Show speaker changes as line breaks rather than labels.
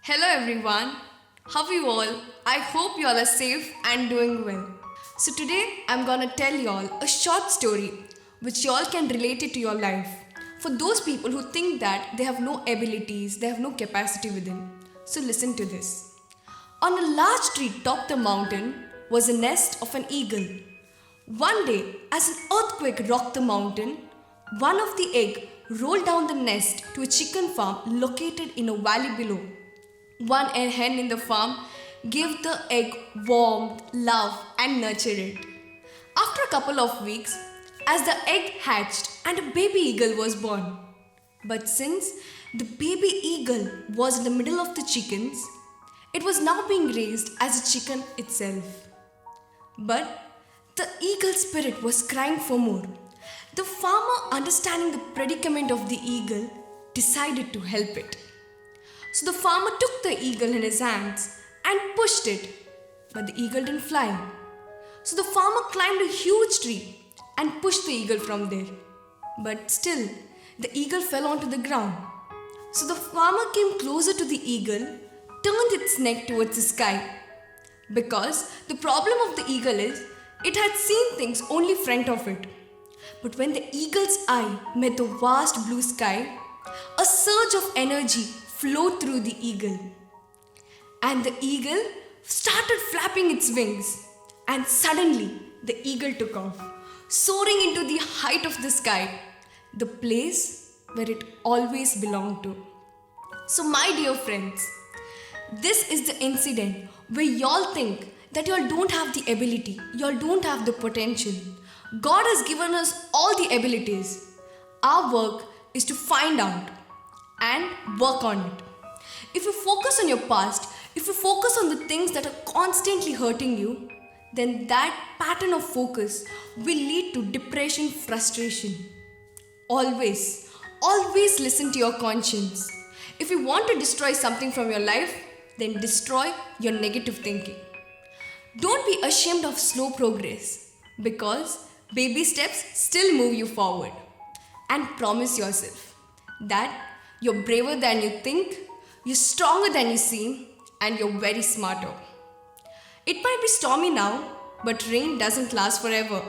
Hello everyone, how are you all? I hope you all are safe and doing well. So today I'm gonna tell you all a short story which you all can relate it to your life. For those people who think that they have no abilities, they have no capacity within. So listen to this. On a large tree top the mountain was a nest of an eagle. One day, as an earthquake rocked the mountain, one of the egg rolled down the nest to a chicken farm located in a valley below. One hen in the farm gave the egg warmth, love, and nurtured it. After a couple of weeks, as the egg hatched and a baby eagle was born. But since the baby eagle was in the middle of the chickens, it was now being raised as a chicken itself. But the eagle spirit was crying for more. The farmer, understanding the predicament of the eagle, decided to help it. So the farmer took the eagle in his hands and pushed it, but the eagle didn't fly. So the farmer climbed a huge tree and pushed the eagle from there. But still, the eagle fell onto the ground. So the farmer came closer to the eagle, turned its neck towards the sky. Because the problem of the eagle is, it had seen things only front of it. But when the eagle's eye met the vast blue sky, a surge of energy flowed through the eagle. And the eagle started flapping its wings. And suddenly, the eagle took off, soaring into the height of the sky, the place where it always belonged to. So, my dear friends, this is the incident where y'all think that y'all don't have the ability, y'all don't have the potential. God has given us all the abilities. Our work is to find out and work on it. If you focus on your past, if you focus on the things that are constantly hurting you, then that pattern of focus will lead to depression, frustration. Always listen to your conscience. If you want to destroy something from your life, then destroy your negative thinking. Don't be ashamed of slow progress because baby steps still move you forward. And promise yourself that you're braver than you think, you're stronger than you seem, and you're very smarter. It might be stormy now, but rain doesn't last forever.